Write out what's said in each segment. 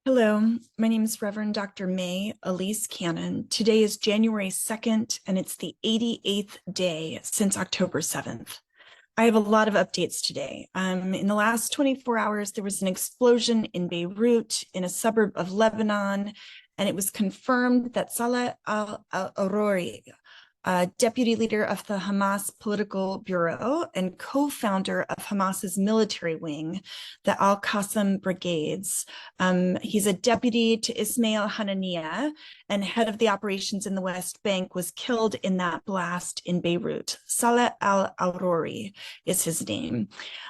Hello, my name is Reverend Dr. May Elise Cannon. Today is January 2nd, and it's the 88th day since October 7th. I have a lot of updates today. In the last 24 hours, there was an explosion in Beirut, in a suburb of Lebanon, and it was confirmed that Salah AlAhrar, deputy leader of the Hamas political bureau and co-founder of Hamas's military wing, the Al-Qassam brigades. He's a deputy to Ismail Haniyeh and head of the operations in the West Bank, was killed in that blast in Beirut. Salah AlAhrar is his name.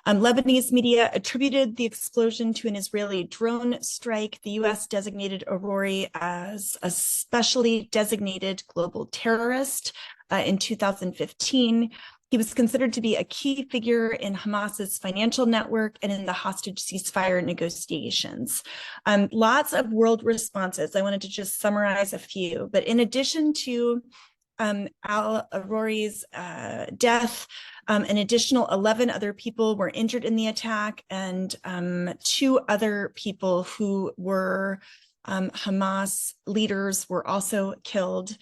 Lebanese media attributed the explosion to an Israeli drone strike. The U.S. designated Ahrar as a specially designated global terrorist in 2015. He was considered to be a key figure in Hamas's financial network and in the hostage ceasefire negotiations. Lots of world responses. I wanted to just summarize a few, but in addition to Al-Ahrar's death, an additional 11 other people were injured in the attack, and 2 other people who were Hamas leaders were also killed.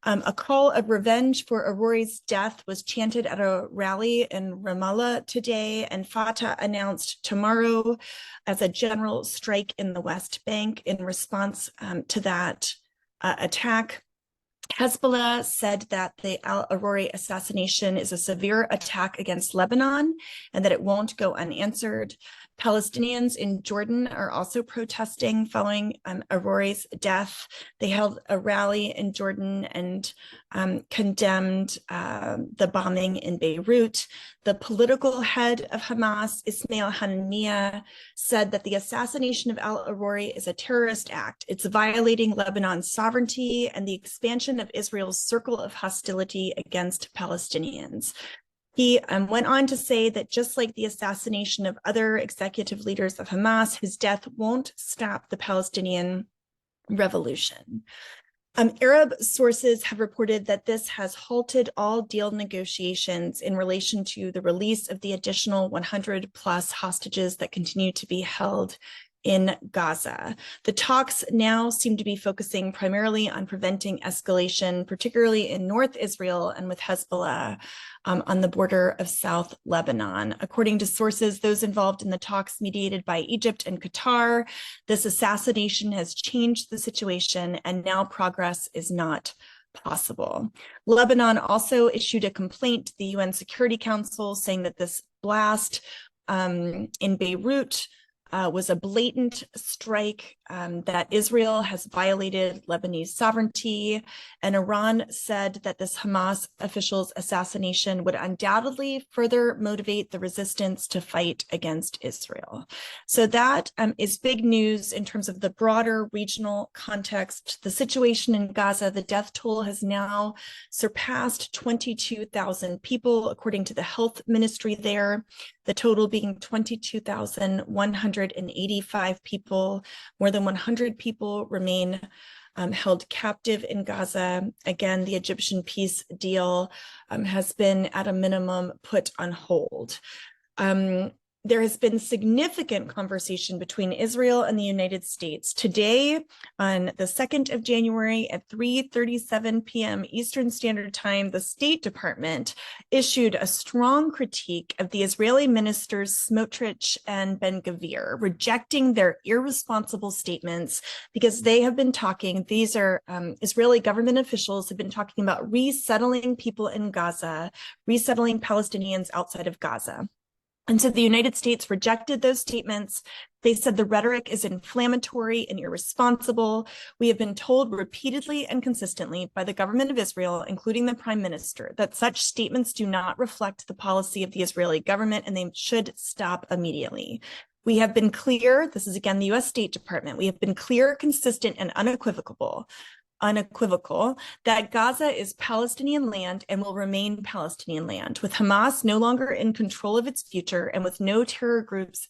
A call of revenge for Ahrar's death was chanted at a rally in Ramallah today, and Fatah announced tomorrow as a general strike in the West Bank in response to that attack. Hezbollah said that the Al-Ahrar assassination is a severe attack against Lebanon and that it won't go unanswered. Palestinians in Jordan are also protesting following Ahrar's death. They held a rally in Jordan and condemned the bombing in Beirut. The political head of Hamas, Ismail Haniyeh, said that the assassination of Al-Ahrar is a terrorist act. It's violating Lebanon's sovereignty and the expansion of Israel's circle of hostility against Palestinians. He went on to say that just like the assassination of other executive leaders of Hamas, his death won't stop the Palestinian revolution. Arab sources have reported that this has halted all deal negotiations in relation to the release of the additional 100 plus hostages that continue to be held in Gaza. The talks now seem to be focusing primarily on preventing escalation, particularly in North Israel and with Hezbollah on the border of South Lebanon. According to sources, those involved in the talks mediated by Egypt and Qatar, this assassination has changed the situation, and now progress is not possible. Lebanon also issued a complaint to the UN Security Council saying that this blast in Beirut was a blatant strike, that Israel has violated Lebanese sovereignty, and Iran said that this Hamas official's assassination would undoubtedly further motivate the resistance to fight against Israel. So that is big news in terms of the broader regional context. The situation in Gaza, the death toll has now surpassed 22,000 people, according to the health ministry there, the total being 22,185 people. More than 100 people remain held captive in Gaza. Again, the Egyptian peace deal has been at a minimum put on hold. There has been significant conversation between Israel and the United States. Today, on the 2nd of January at 3:37 p.m. Eastern Standard Time, the State Department issued a strong critique of the Israeli ministers Smotrich and Ben-Gvir, rejecting their irresponsible statements because they have been talking, these are Israeli government officials have been talking about resettling people in Gaza, resettling Palestinians outside of Gaza. And so the United States rejected those statements. They said the rhetoric is inflammatory and irresponsible. We have been told repeatedly and consistently by the government of Israel, including the prime minister, that such statements do not reflect the policy of the Israeli government and they should stop immediately. We have been clear, this is again the US State Department, we have been clear, consistent, and unequivocal that Gaza is Palestinian land and will remain Palestinian land, with Hamas no longer in control of its future and with no terror groups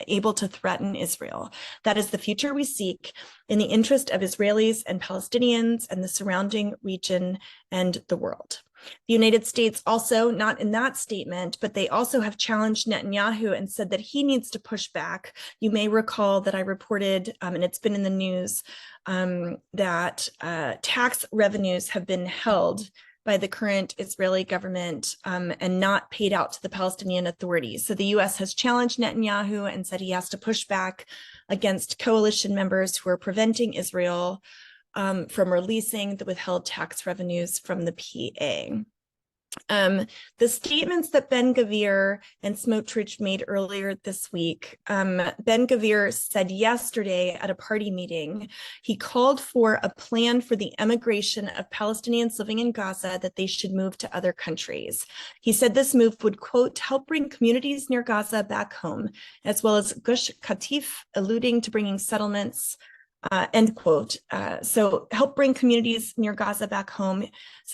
able to threaten Israel. That is the future we seek in the interest of Israelis and Palestinians and the surrounding region and the world. The United States also, not in that statement, but they also have challenged Netanyahu and said that he needs to push back. You may recall that I reported, and it's been in the news, that tax revenues have been held by the current Israeli government and not paid out to the Palestinian Authorities. So the US has challenged Netanyahu and said he has to push back against coalition members who are preventing Israel from releasing the withheld tax revenues from the PA. The statements that Ben-Gvir and Smotrich made earlier this week, Ben-Gvir said yesterday at a party meeting, he called for a plan for the emigration of Palestinians living in Gaza, that they should move to other countries. He said this move would, quote, help bring communities near Gaza back home, as well as Gush Katif, alluding to bringing settlements end quote. So help bring communities near Gaza back home.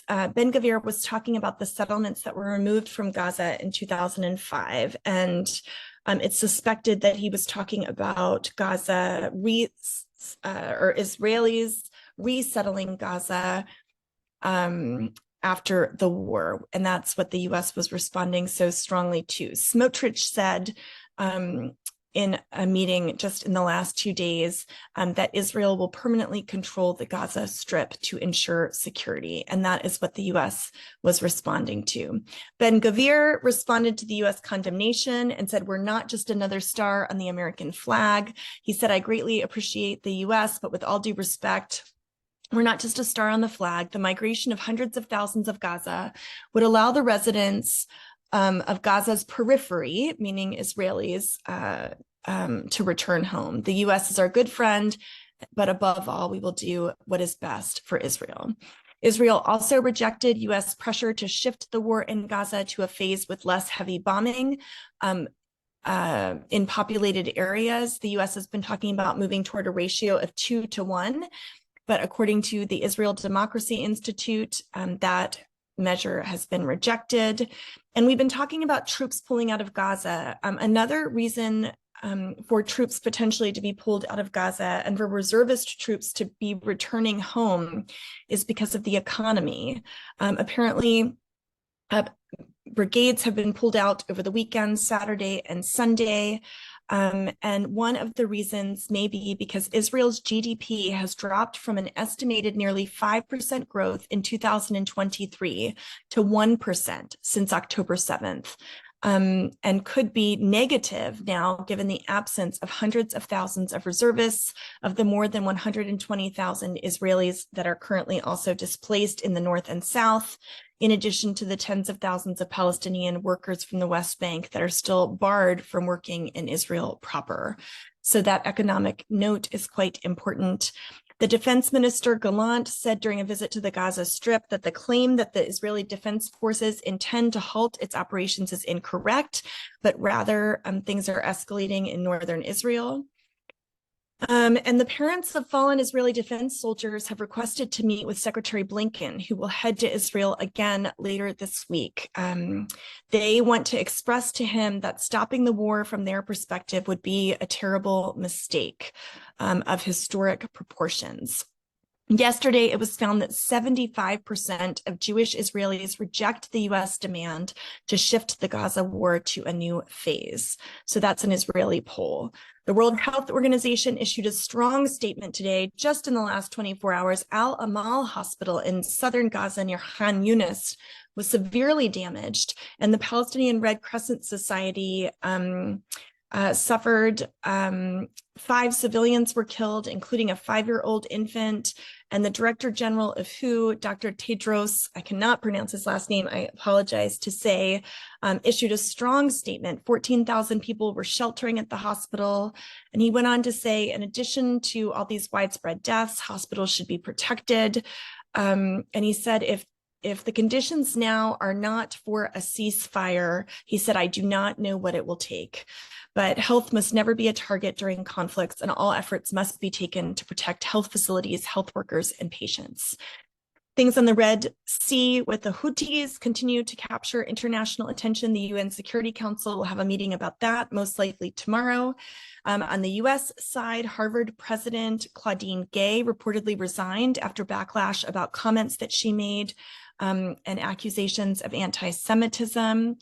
Ben-Gvir was talking about the settlements that were removed from Gaza in 2005. And it's suspected that he was talking about Gaza or Israelis resettling Gaza after the war. And that's what the US was responding so strongly to. Smotrich said, in a meeting just in the last 2 days, that Israel will permanently control the Gaza Strip to ensure security. And that is what the US was responding to. Ben-Gvir responded to the US condemnation and said, we're not just another star on the American flag. He said, I greatly appreciate the US, but with all due respect, we're not just a star on the flag. The migration of hundreds of thousands of Gaza would allow the residents of Gaza's periphery, meaning Israelis, to return home. The US is our good friend, but above all, we will do what is best for Israel. Israel also rejected US pressure to shift the war in Gaza to a phase with less heavy bombing in populated areas. The US has been talking about moving toward a ratio of 2 to 1, but according to the Israel Democracy Institute, that measure has been rejected. And we've been talking about troops pulling out of Gaza. Another reason for troops potentially to be pulled out of Gaza and for reservist troops to be returning home is because of the economy. Apparently, brigades have been pulled out over the weekend, Saturday and Sunday. And one of the reasons may be because Israel's GDP has dropped from an estimated nearly 5% growth in 2023 to 1% since October 7th, and could be negative now given the absence of hundreds of thousands of reservists, of the more than 120,000 Israelis that are currently also displaced in the north and south, in addition to the tens of thousands of Palestinian workers from the West Bank that are still barred from working in Israel proper. So that economic note is quite important. The defense minister Gallant said during a visit to the Gaza Strip that the claim that the Israeli Defense Forces intend to halt its operations is incorrect, but rather things are escalating in northern Israel. And the parents of fallen Israeli defense soldiers have requested to meet with Secretary Blinken, who will head to Israel again later this week. They want to express to him that stopping the war from their perspective would be a terrible mistake of historic proportions. Yesterday, it was found that 75% of Jewish Israelis reject the US demand to shift the Gaza war to a new phase. So that's an Israeli poll. The World Health Organization issued a strong statement today, just in the last 24 hours. Al-Amal Hospital in southern Gaza near Khan Yunis was severely damaged, and the Palestinian Red Crescent Society suffered. 5 civilians were killed, including a 5-year-old infant. And the Director General of WHO, Dr. Tedros, I cannot pronounce his last name, I apologize to say, issued a strong statement. 14,000 people were sheltering at the hospital. And he went on to say, in addition to all these widespread deaths, hospitals should be protected. And he said, if the conditions now are not for a ceasefire, he said, I do not know what it will take. But health must never be a target during conflicts, and all efforts must be taken to protect health facilities, health workers, and patients. Things on the Red Sea with the Houthis continue to capture international attention. The UN Security Council will have a meeting about that, most likely tomorrow. On the US side, Harvard President Claudine Gay reportedly resigned after backlash about comments that she made and accusations of anti-Semitism.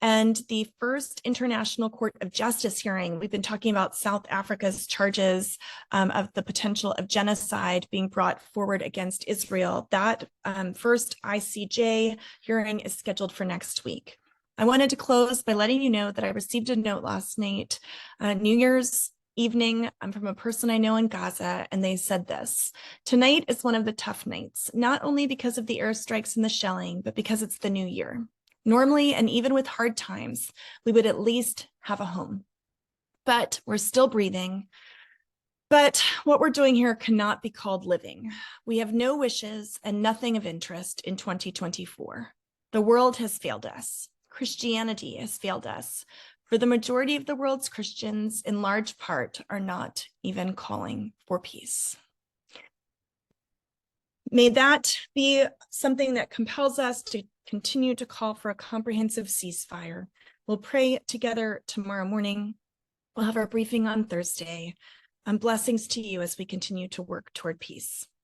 And the first International Court of Justice hearing, we've been talking about South Africa's charges of the potential of genocide being brought forward against Israel. That first ICJ hearing is scheduled for next week. I wanted to close by letting you know that I received a note last night, New Year's evening, from a person I know in Gaza, and they said this: "Tonight is one of the tough nights, not only because of the airstrikes and the shelling, but because it's the new year. Normally, and even with hard times, we would at least have a home. But we're still breathing. But what we're doing here cannot be called living. We have no wishes and nothing of interest in 2024. The world has failed us. Christianity has failed us. For the majority of the world's Christians, in large part, are not even calling for peace." May that be something that compels us to continue to call for a comprehensive ceasefire. We'll pray together tomorrow morning. We'll have our briefing on Thursday. Blessings to you as we continue to work toward peace.